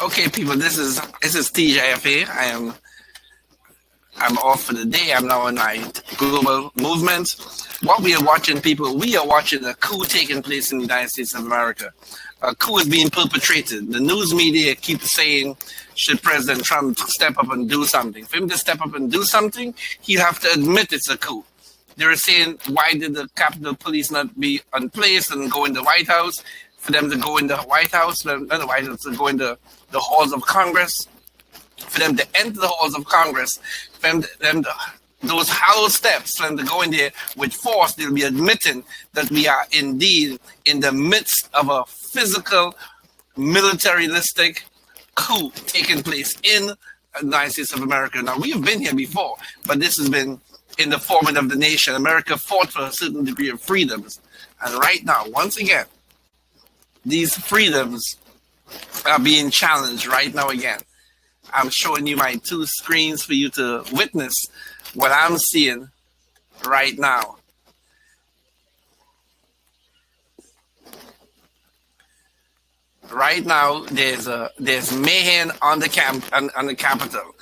Okay, people, this is TJFA. I'm off for the day. I'm now on my global movement. What we are watching, people, we are watching a coup taking place in the United States of America. A coup is being perpetrated. The news media keep saying, should President Trump step up and do something? For him to step up and do something, he'll have to admit it's a coup. They were saying, why did the Capitol Police not be on place and go in the White House? For them to go in the White House, not the White House, to go in the halls of Congress, for them to enter the halls of Congress, for them to, those hollow steps, for them to go in there with force, they'll be admitting that we are indeed in the midst of a physical, militaristic coup taking place in the United States of America. Now, we have been here before, but this has been in the forming of the nation. America fought for a certain degree of freedoms. And right now, once again, these freedoms are being challenged right now again. I'm showing you my two screens for you to witness what I'm seeing right now. Right now, there's mayhem on the Capitol,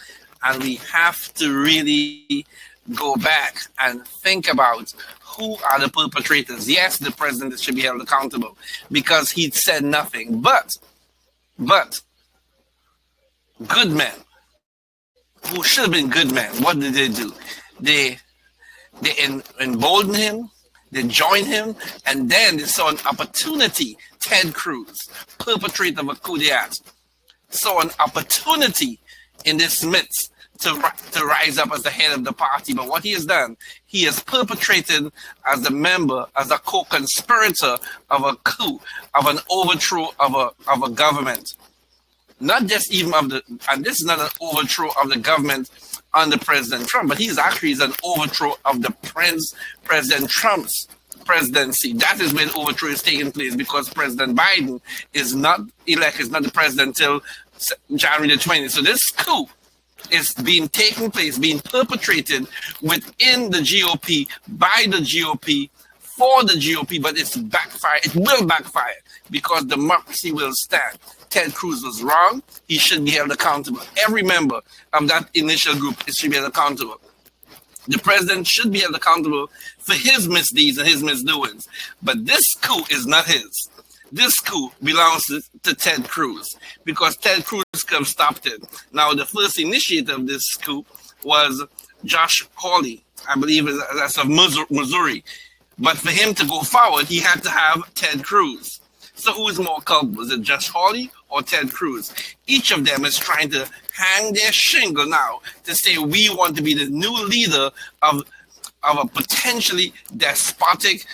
and we have to really go back and think about who are the perpetrators. Yes, the president should be held accountable because he said nothing, but good men who should have been good men, what did they do? They emboldened him, they joined him, and then they saw an opportunity. Ted Cruz, perpetrator of a coup d'etat, saw an opportunity in this midst to rise up as the head of the party. But what he has done, he has perpetrated as a member, as a co-conspirator of a coup, of an overthrow of a government. Not just even of the, and this is not an overthrow of the government under President Trump, but he's actually an overthrow of the President Trump's presidency. That is when overthrow is taking place because President Biden is not elected, is not the president until January the 20th. So this coup is being taken place, being perpetrated within the GOP, by the GOP, for the GOP, but it's backfire. It will backfire because democracy will stand. Ted Cruz was wrong. He should be held accountable. Every member of that initial group should be held accountable. The president should be held accountable for his misdeeds and his misdoings. But this coup is not his. This coup belongs to Ted Cruz because Ted Cruz could have stopped it. Now, the first initiator of this coup was Josh Hawley, I believe that's of Missouri. But for him to go forward, he had to have Ted Cruz. So who is more culpable? Is it Josh Hawley or Ted Cruz? Each of them is trying to hang their shingle now to say we want to be the new leader of a potentially despotic,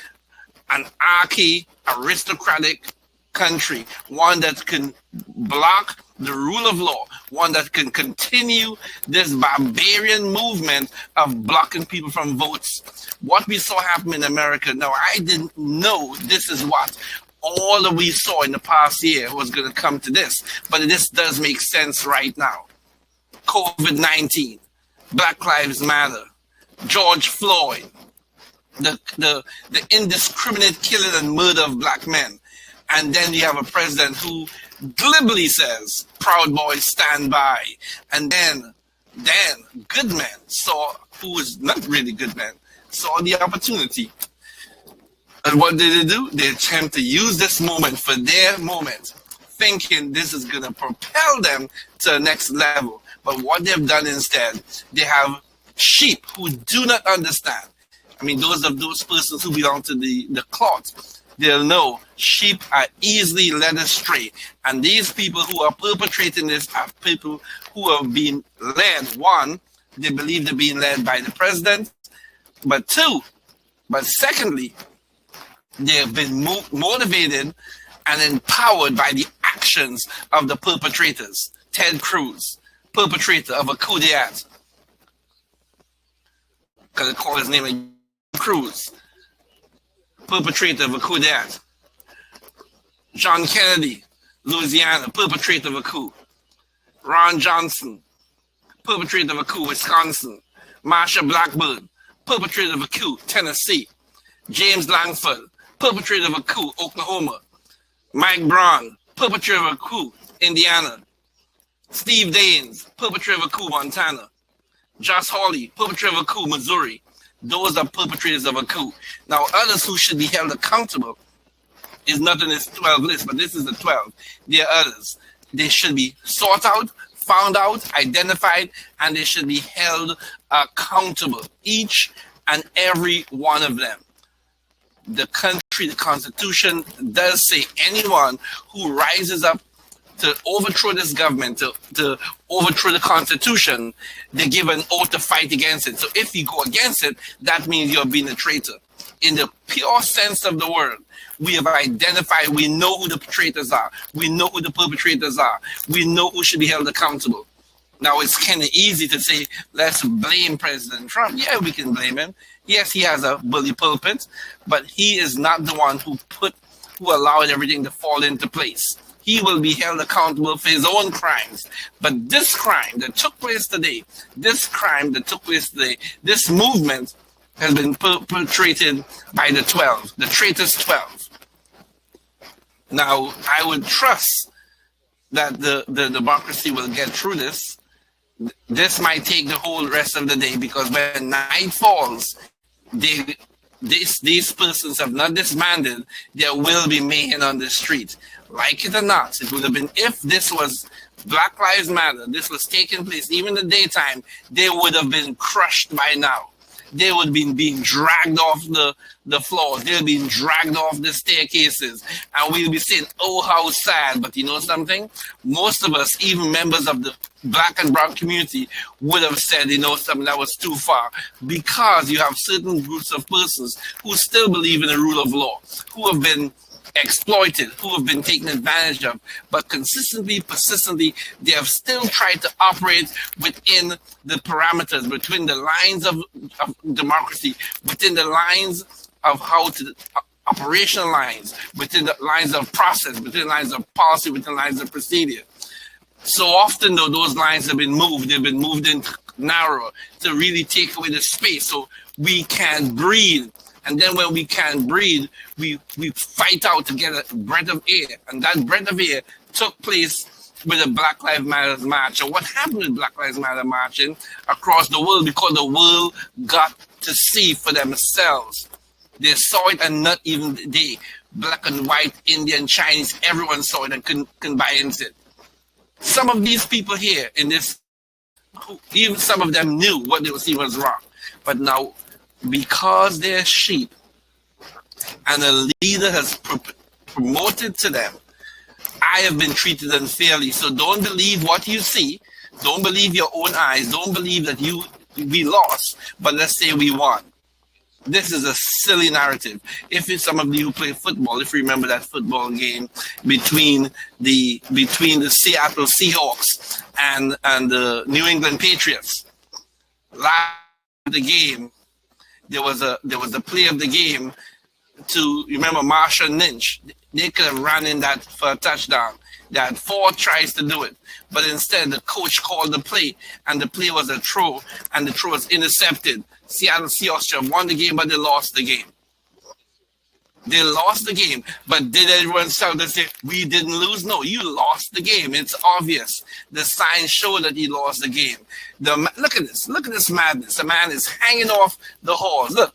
anarchy, aristocratic country, one that can block the rule of law, one that can continue this barbarian movement of blocking people from votes. What we saw happen in America, now I didn't know this is what all that we saw in the past year was going to come to this, but this does make sense right now. COVID-19, Black Lives Matter, George Floyd, the indiscriminate killing and murder of black men. And then you have a president who glibly says, Proud Boys stand by. And then good men saw, who is not really good men, saw the opportunity. And what did they do? They attempt to use this moment for their moment, thinking this is going to propel them to the next level. But what they've done instead, they have sheep who do not understand. I mean, those persons who belong to the cloth, they'll know sheep are easily led astray. And these people who are perpetrating this are people who are being led. One, they believe they're being led by the president. But secondly, they have been motivated and empowered by the actions of the perpetrators. Ted Cruz, perpetrator of a coup d'etat. Because I call his name Cruz, perpetrator of a coup d'etat. John Kennedy, Louisiana, perpetrator of a coup. Ron Johnson, perpetrator of a coup, Wisconsin. Marsha Blackburn, perpetrator of a coup, Tennessee. James Langford, perpetrator of a coup, Oklahoma. Mike Brown, perpetrator of a coup, Indiana. Steve Daines, perpetrator of a coup, Montana. Josh Hawley, perpetrator of a coup, Missouri. Those are perpetrators of a coup. Now, others who should be held accountable is not in this 12 list, but this is the 12. There are others. They should be sought out, found out, identified, and they should be held accountable. Each and every one of them. The country, the Constitution does say anyone who rises up to overthrow this government, to overthrow the Constitution, they give an oath to fight against it. So if you go against it, that means you're being a traitor. In the pure sense of the word, we have identified, we know who the traitors are. We know who the perpetrators are. We know who should be held accountable. Now, it's kind of easy to say, let's blame President Trump. Yeah, we can blame him. Yes, he has a bully pulpit, but he is not the one who allowed everything to fall into place. He will be held accountable for his own crimes. But this crime that took place today, this movement has been perpetrated by the 12, the traitors 12. Now, I would trust that the democracy will get through this. This might take the whole rest of the day, because when night falls, these persons have not disbanded. There will be mayhem on the street. Like it or not, it would have been, if this was Black Lives Matter, this was taking place even in the daytime, they would have been crushed by now. They would be being dragged off the floors. They'll be dragged off the staircases. And we'll be saying, oh, how sad. But you know something? Most of us, even members of the Black and brown community, would have said, you know something, that was too far. Because you have certain groups of persons who still believe in the rule of law, who have been exploited, who have been taken advantage of, but consistently, persistently, they have still tried to operate within the parameters, between the lines of democracy, within the lines of how to operational lines, within the lines of process, within the lines of policy, within the lines of procedure. So often, though, those lines have been moved. They've been moved in narrower to really take away the space so we can breathe. And then when we can't breathe, we fight out to get a breath of air. And that breath of air took place with the Black Lives Matter march. And what happened with Black Lives Matter marching across the world? Because the world got to see for themselves. They saw it, and not even they. Black and white, Indian, Chinese, everyone saw it and couldn't buy into it. Some of these people here in this, even some of them knew what they were seeing was wrong. But now, because they're sheep and a leader has promoted to them, I have been treated unfairly. So don't believe what you see. Don't believe your own eyes. Don't believe that we lost, but let's say we won. This is a silly narrative. If it's some of you who play football, if you remember that football game between the Seattle Seahawks and the New England Patriots, last the game, there was a play of the game to, remember, Marshall Lynch. They could have run in that for a touchdown. They had 4 tries to do it. But instead, the coach called the play, and the play was a throw, and the throw was intercepted. Seattle Seahawks should have won the game, but they lost the game. They lost the game. But did everyone shout and say, we didn't lose? No, you lost the game. It's obvious. The signs show that you lost the game. Look at this. Look at this madness. The man is hanging off the horse. Look,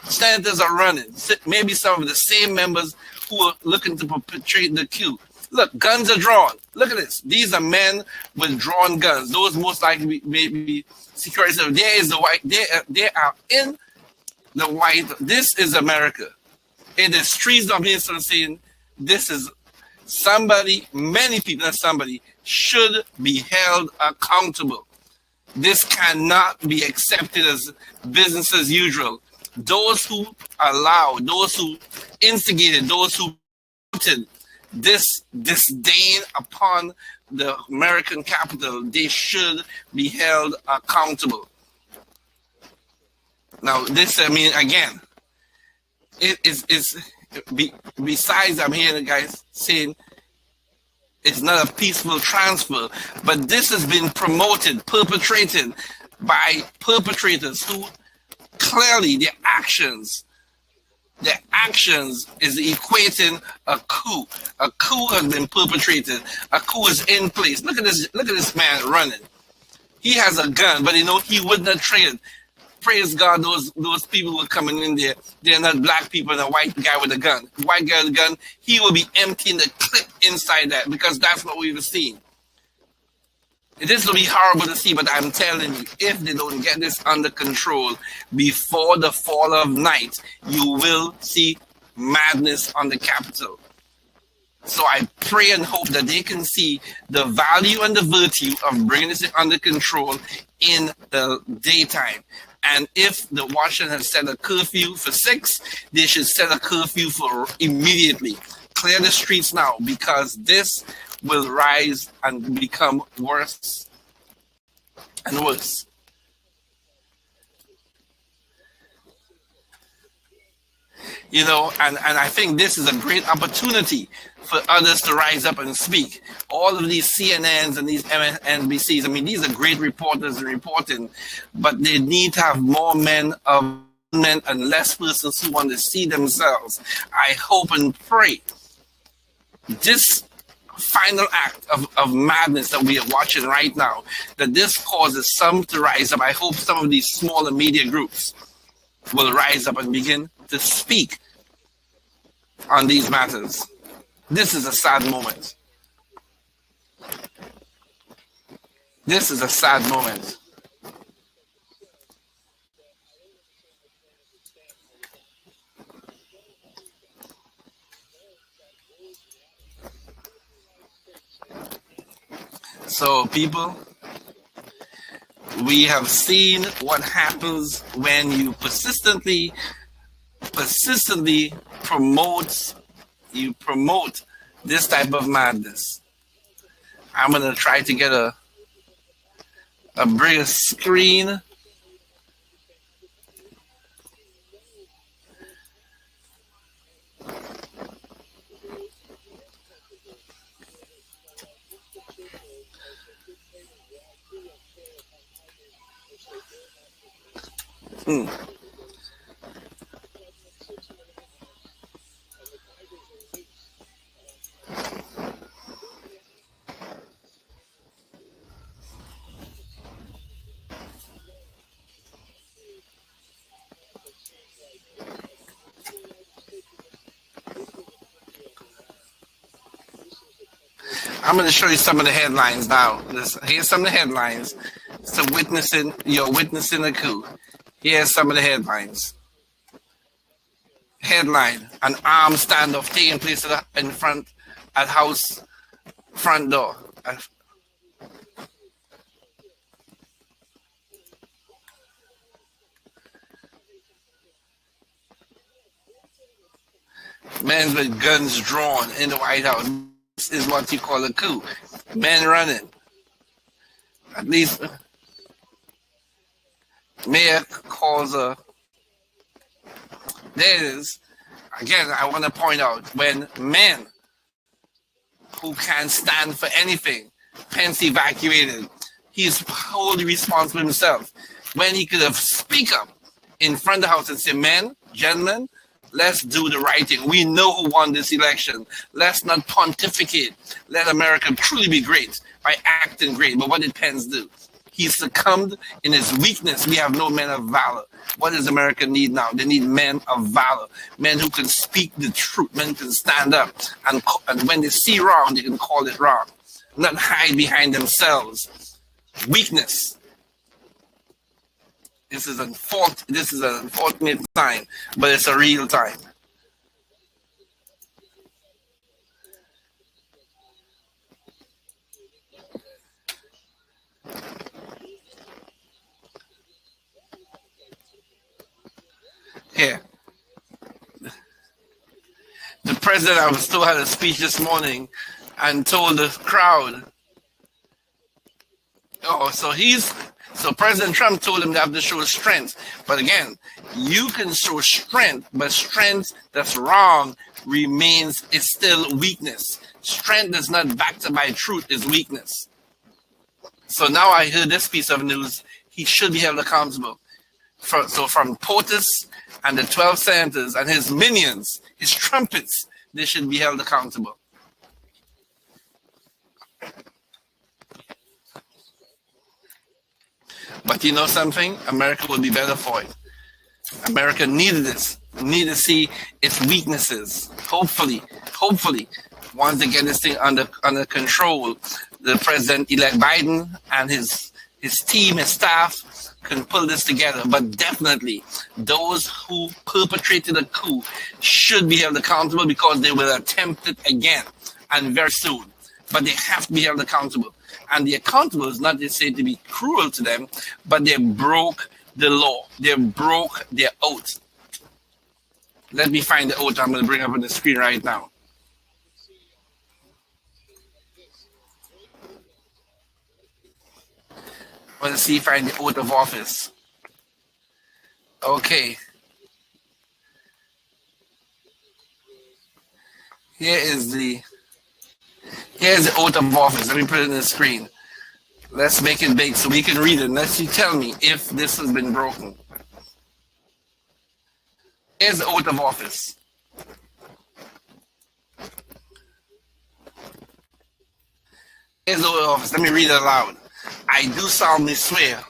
senators are running. Maybe some of the same members who are looking to perpetrate the coup. Look, guns are drawn. Look at this. These are men with drawn guns. Those most likely may be security. There is the white. They are in the white. This is America. It is trees of here saying this is somebody, many people, not somebody, should be held accountable. This cannot be accepted as business as usual. Those who allowed, those who instigated, those who put this disdain upon the American capital, they should be held accountable. Now, this, I mean, again, it is besides, I'm hearing the guys saying it's not a peaceful transfer, but this has been promoted, perpetrated by perpetrators who clearly their actions Their actions is equating a coup. A coup has been perpetrated. A coup is in place. Look at this. Look at this man running. He has a gun, but he would not trade. Praise God, those people were coming in there. They're not black people and a white guy with a gun. White guy with a gun, he will be emptying the clip inside that, because that's what we've seen. This will be horrible to see, but I'm telling you, if they don't get this under control before the fall of night, you will see madness on the Capitol. So I pray and hope that they can see the value and the virtue of bringing this under control in the daytime. And if the Washington has set a curfew for 6, they should set a curfew for immediately. Clear the streets now, because this will rise and become worse and worse. You know, and I think this is a great opportunity for others to rise up and speak. All of these CNNs and these NBCs, I mean, these are great reporters reporting, but they need to have more men and less persons who want to see themselves. I hope and pray this final act of madness that we are watching right now, that this causes some to rise up. I hope some of these smaller media groups will rise up and begin to speak on these matters. This is a sad moment. This is a sad moment. So, people, we have seen what happens when you persistently promote this type of madness. I'm gonna try to get a bigger screen. I'm going to show you some of the headlines now. Here's some of the headlines. So you're witnessing a coup. Here's some of the headlines. Headline: an armed standoff taking place at house front door. Men with guns drawn in the White House. This is what you call a coup. Men running. At least Mayor calls a... There it is. Again, I want to point out, when men who can't stand for anything, Pence evacuated, he's wholly responsible himself. When he could have speak up in front of the House and say, men, gentlemen, let's do the right thing. We know who won this election. Let's not pontificate. Let America truly be great by acting great. But what did Pence do? He succumbed in his weakness. We have no men of valor. What does America need now? They need men of valor. Men who can speak the truth. Men who can stand up. And when they see wrong, they can call it wrong. Not hide behind themselves. Weakness. This is an unfortunate time, but it's a real time. Here. The president, I was told, had a speech this morning and told the crowd, so President Trump told him they have to show strength. But again, you can show strength, but strength that's wrong is still weakness. Strength that's not backed up by truth is weakness. So now I heard this piece of news. He should be held accountable. From POTUS and the 12 senators and his minions, his trumpets, they should be held accountable. But you know something? America would be better for it. America needed this, needed to see its weaknesses. Hopefully, once they get this thing under control, the President-elect Biden and his team, his staff, can pull this together. But definitely, those who perpetrated the coup should be held accountable, because they will attempt it again, and very soon. But they have to be held accountable. And the accountable is not just said to be cruel to them, but they broke the law. They broke their oath. Let me find the oath I'm going to bring up on the screen right now. I want to see if I find the oath of office. Okay. Here's the oath of office. Let me put it on the screen. Let's make it big so we can read it. Unless you tell me if this has been broken. Here's the oath of office. Here's the oath of office. Let me read it aloud. I do solemnly swear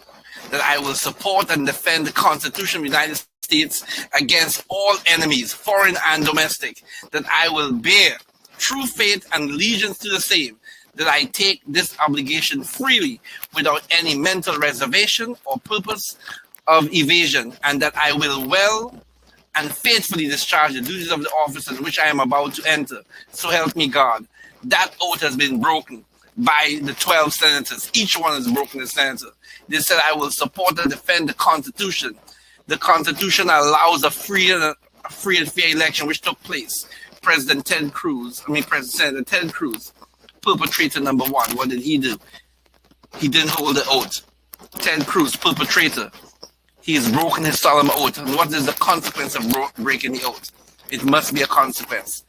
that I will support and defend the Constitution of the United States against all enemies, foreign and domestic, that I will bear true faith and allegiance to the same, that I take this obligation freely without any mental reservation or purpose of evasion, and that I will well and faithfully discharge the duties of the office in which I am about to enter. So help me God. That oath has been broken by the 12 senators. Each one has broken the senator. They said, I will support and defend the Constitution. The Constitution allows a free and fair election, which took place. President Senator Ted Cruz, perpetrator number one. What did he do? He didn't hold the oath. Ted Cruz, perpetrator. He has broken his solemn oath. And what is the consequence of breaking the oath? It must be a consequence.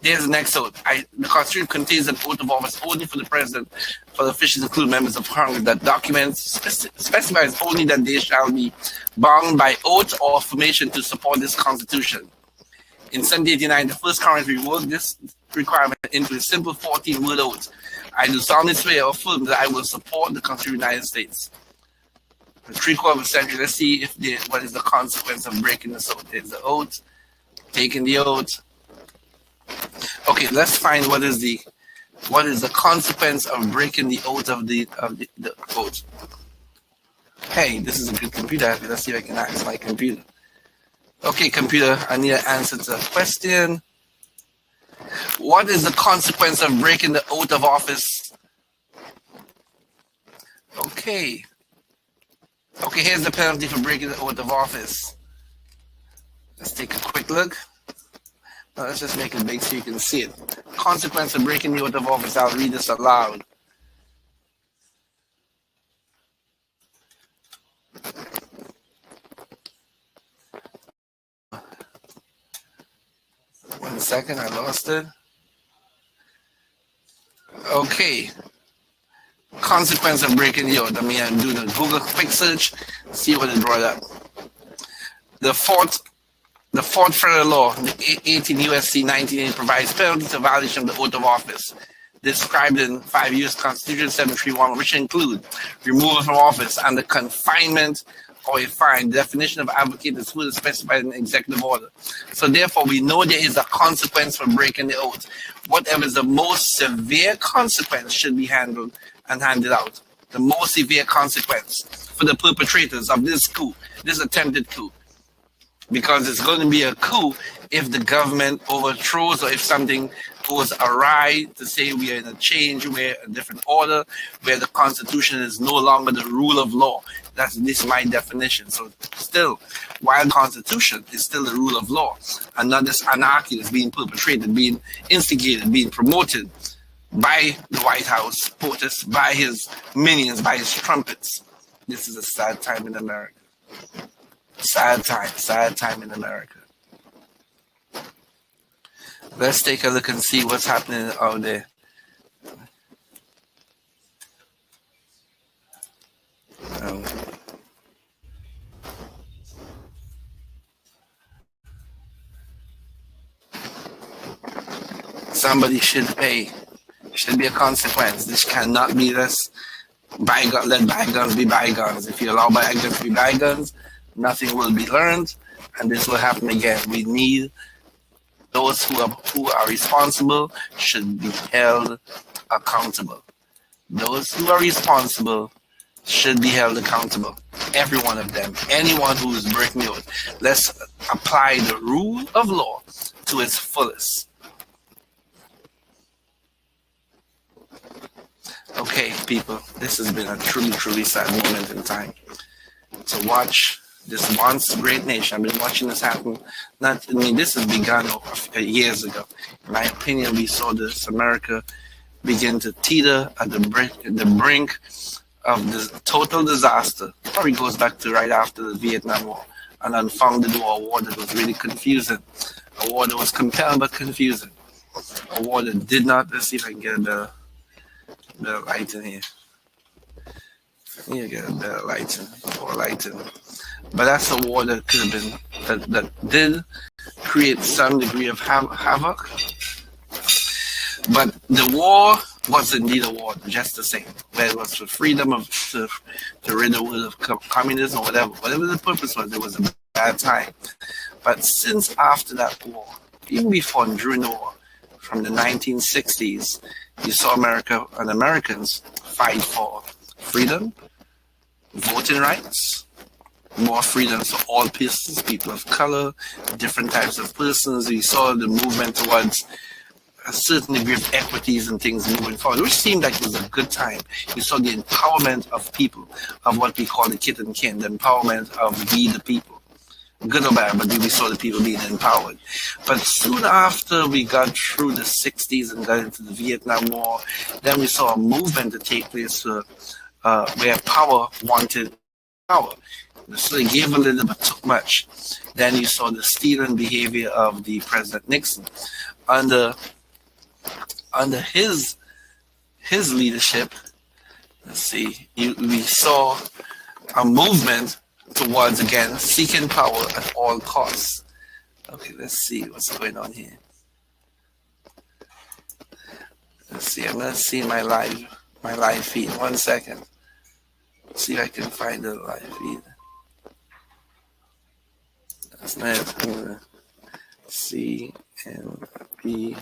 There's the next oath. The Constitution contains an oath of office only for the President, for the officials, including members of Congress. That document specifies only that they shall be bound by oath or affirmation to support this Constitution. In 1789, the first Congress reworked this requirement into a simple 14-word oath. I do solemnly swear or affirm that I will support the Constitution of the United States. For 3/4 of a century, let's see what is the consequence of breaking this oath. There's the oath, taking the oath. Okay, let's find what is the consequence of breaking the oath of the oath. Hey, this is a good computer. Let's see if I can access my computer. Okay, computer, I need an answer to the question. What is the consequence of breaking the oath of office? Okay, here's the penalty for breaking the oath of office. Let's take a quick look. Now, let's just make it big so you can see it. Consequence of breaking the oath of office. I'll read this aloud. One second, I lost it. Okay. Consequence of breaking the oath. I mean, I do the Google quick search, see what it brought up. The fourth federal law, the 18 U.S.C. 1980, provides penalties for violation of the oath of office, described in 5 U.S. Constitution 731, which include removal from office and the confinement or a fine. The definition of advocate is further specified in the executive order. So therefore, we know there is a consequence for breaking the oath. Whatever is the most severe consequence should be handled and handed out. The most severe consequence for the perpetrators of this coup, this attempted coup. Because it's going to be a coup if the government overthrows or if something goes awry, to say we are in a change, we're in a different order, where the Constitution is no longer the rule of law. This is my definition. So still, while the Constitution is still the rule of law, and not this anarchy that's being perpetrated, being instigated, being promoted by the White House, POTUS, by his minions, by his trumpets. This is a sad time in America. Sad time in America. Let's take a look and see what's happening out there. Somebody should pay. Should be a consequence. This cannot be this. Let bygones be bygones. If you allow bygones to be bygones, nothing will be learned, and this will happen again. We need those who are responsible should be held accountable. Those who are responsible should be held accountable. Every one of them. Anyone who is breaking it. Let's apply the rule of law to its fullest. Okay, people, this has been a truly, truly sad moment in time to watch this once great nation. I've been watching this happen. This has begun years ago. In my opinion, we saw this America begin to teeter at the brink of this total disaster. Probably goes back to right after the Vietnam War, an unfounded war that was really confusing, a war that was compelling but confusing, a war that did not. Let's see if I can get a better light in here. Get a better light in. But that's a war that could have been that did create some degree of havoc. But the war was indeed a war, just the same. Whether it was for freedom to rid the world of communism or whatever the purpose was, it was a bad time. But since after that war, even before and during the war, from the 1960s, you saw America and Americans fight for freedom, voting rights, more freedom for all persons, people of color, different types of persons. We saw the movement towards a certain degree of equities and things moving forward, which seemed like it was a good time. You saw the empowerment of people, of what we call the kit and kin, the empowerment of we the people. Good or bad, but we saw the people being empowered. But soon after we got through the 60s and got into the Vietnam War, then we saw a movement to take place where power wanted power. So they gave a little but took much. Then you saw the stealing behavior of the President Nixon. Under his leadership, let's see, we saw a movement towards, again, seeking power at all costs. Okay, let's see what's going on here. Let's see, I'm going to see my live feed. 1 second. See if I can find the live feed. That's nice. I'm going to see and be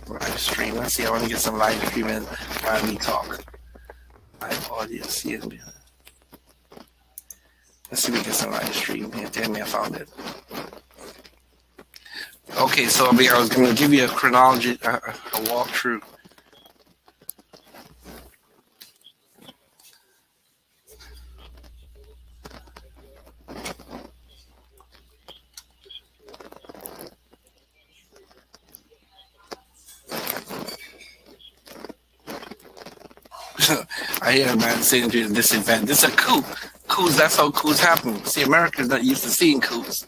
live stream. Let's see, I want to get some live stream in while we talk. Live audio, see it behind. Let's see if we get some live stream here. Damn me, I found it. Okay, so I was going to give you a chronology, a walkthrough. I hear a man saying to this event, this is a coup. Coups, that's how coups happen. See, America's not used to seeing coups,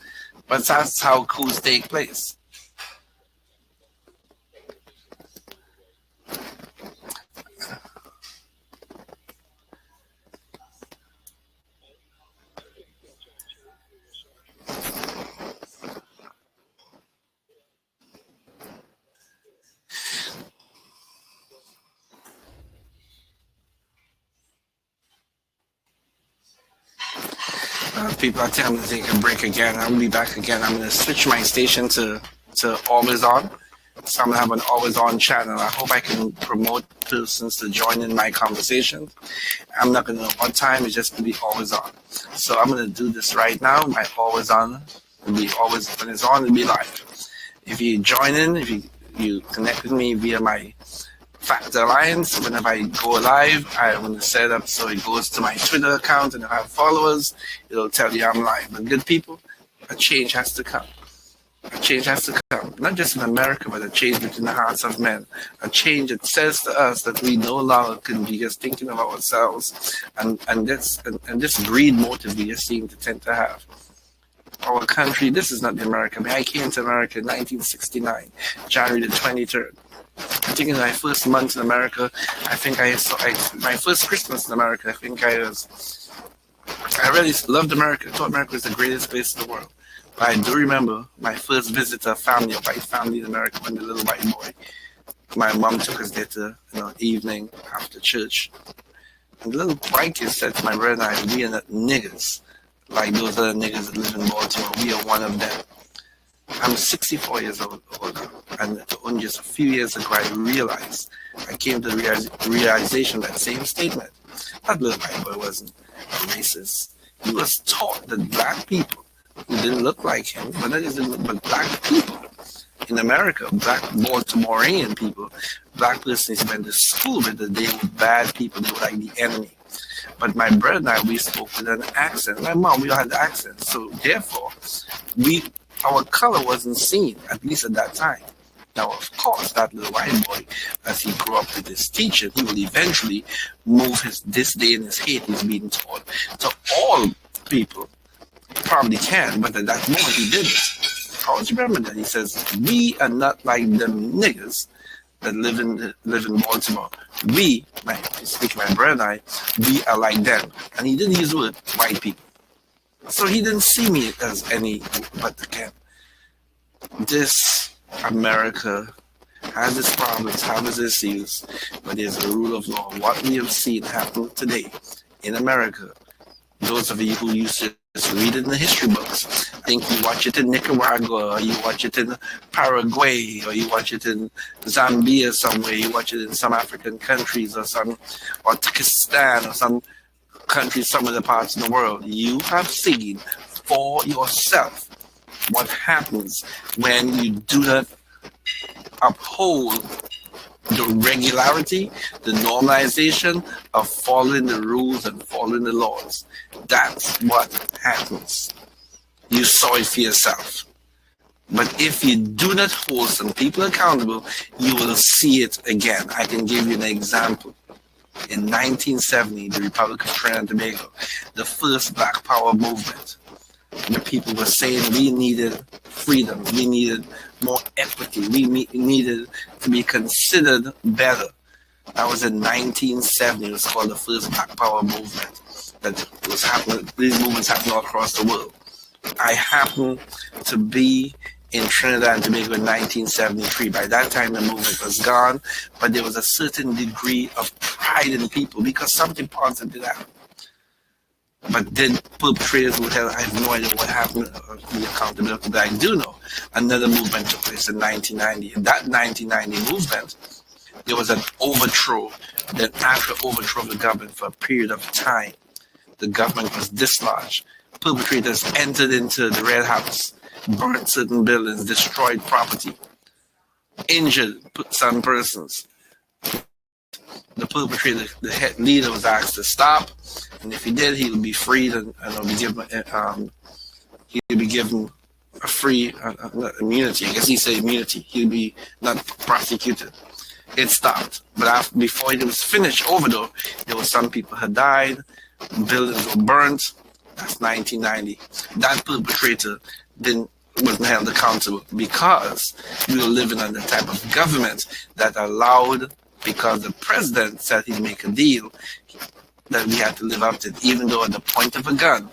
but that's how coups take place. People are telling me to take a break again. I'm going to be back again. I'm going to switch my station to Always On. So I'm going to have an Always On channel. I hope I can promote persons to join in my conversation. I'm not going to know what time. It's just going to be Always On. So I'm going to do this right now. My Always On will be always, when it's on, it'll be live. If you join in, if you connect with me via my Factor Alliance, whenever I go live, I'm going to set it up so it goes to my Twitter account, and if I have followers, it'll tell you I'm live. But good people, a change has to come. A change has to come, not just in America, but a change between the hearts of men. A change that says to us that we no longer can be just thinking of ourselves and this greed motive we just seem to tend to have. Our country, this is not the America. I came to America in 1969, January the 23rd. I think in my first month in America, my first Christmas in America, I really loved America. I thought America was the greatest place in the world. I do remember my first visit to a family, a white family in America, when the little white boy. My mom took us there to, evening after church. And the little white kid said to my brother and I, we are not niggers like those other niggers that live in Baltimore. We are one of them. I'm 64 years old now, and only just a few years ago I came to the realization that same statement. That little white boy wasn't a racist. He was taught that black people who didn't look like him, but black people in America, black Baltimorean people, black persons he went to school with, that they were bad people, they were like the enemy. But my brother and I, we spoke with an accent. My mom, we all had the accent. So therefore, our color wasn't seen, at least at that time. Now, of course, that little white boy, as he grew up with his teacher, he will eventually move his disdain, his hate he's being taught to all people. Probably can, but at that moment he did it. I always remember that. He says, we are not like them niggers that live in Baltimore. We, speaking my brother and I, we are like them. And he didn't use the word white people. So he didn't see me as any but the Ken. This America has its problems, has its issues, but there's a rule of law. What we have seen happen today in America, those of you who used to just read it in the history books, I think you watch it in Nicaragua, or you watch it in Paraguay, or you watch it in Zambia somewhere, you watch it in some African countries, or Pakistan, or some countries, some other parts of the world. You have seen for yourself what happens when you do not uphold the regularity, the normalization of following the rules and following the laws. That's what happens. You saw it for yourself. But if you do not hold some people accountable, you will see it again. I can give you an example. In 1970, the Republic of Trinidad and Tobago, the first Black Power movement, the people were saying we needed freedom, we needed more equity, we needed to be considered better. That was in 1970. It was called the first Black Power movement. That was happening. These movements happen all across the world. I happened to be in Trinidad and Tobago in 1973. By that time, the movement was gone, but there was a certain degree of pride in people because something positive did happen. But then perpetrators would have, I have no idea what happened, the accountability, but I do know another movement took place in 1990. In that 1990 movement, there was an overthrow. Then after overthrow of the government for a period of time, the government was dislodged. Perpetrators entered into the Red House, burnt certain buildings, destroyed property, injured some persons. The perpetrator, the head leader, was asked to stop, and if he did, he would be freed and be given a free immunity. I guess he said immunity. He'd be not prosecuted. It stopped, but before it was finished over, though, there were some people had died, buildings were burnt. That's 1990. That perpetrator wasn't held accountable because we were living under the type of government that allowed, because the president said he'd make a deal, that we had to live up to it, even though at the point of a gun,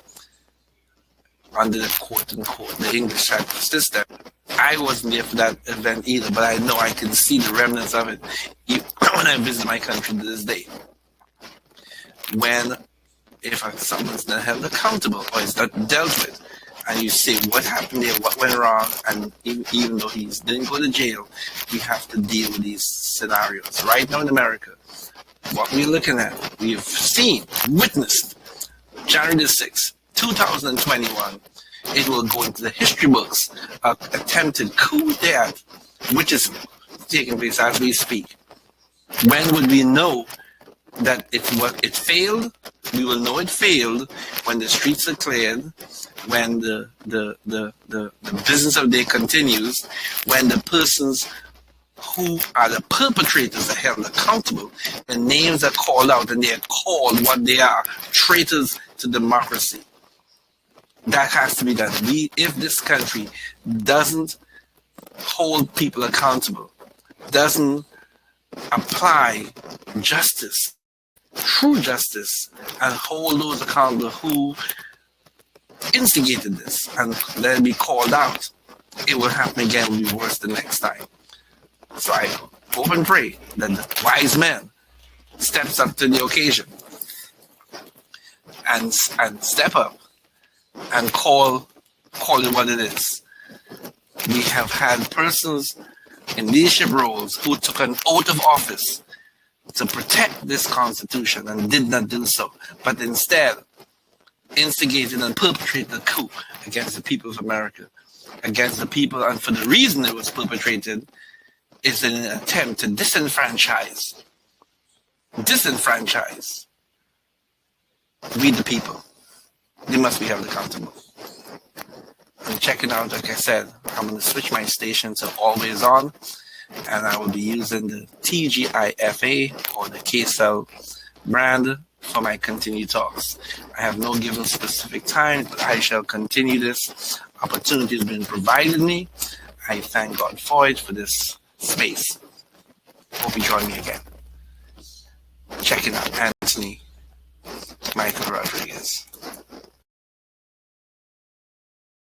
under the quote-unquote, the English type of system. I wasn't there for that event either, but I know I can see the remnants of it when I visit my country to this day. If someone's not held accountable or is not dealt with, and you say what happened there, what went wrong, and even though he didn't go to jail, we have to deal with these scenarios. Right now in America, what we're looking at, we have witnessed, January the 6th, 2021, it will go into the history books, attempted coup d'etat, which is taking place as we speak. When would we know that it failed? We will know it failed when the streets are cleared, when the business of the day continues, when the persons who are the perpetrators are held accountable, the names are called out, and they are called what they are, traitors to democracy. That has to be done. If this country doesn't hold people accountable, doesn't apply justice, true justice, and hold those accountable who instigated this and then be called out, it will happen again, will be worse the next time. So I hope and pray that the wise man steps up to the occasion and step up and call it what it is. We have had persons in leadership roles who took an oath of office to protect this Constitution and did not do so, but instead instigated and perpetrated a coup against the people of America, against the people, and for the reason it was perpetrated is in an attempt to disenfranchise we the people. They must be held accountable. I'm checking out, like I said, I'm going to switch my station to always on, and I will be using the TGIFA or the KSL brand for my continued talks. I have no given specific time, but I shall continue this. Opportunity has been provided me. I thank God for it, for this space. Hope you join me again. Checking out Anthony Michael Rodriguez.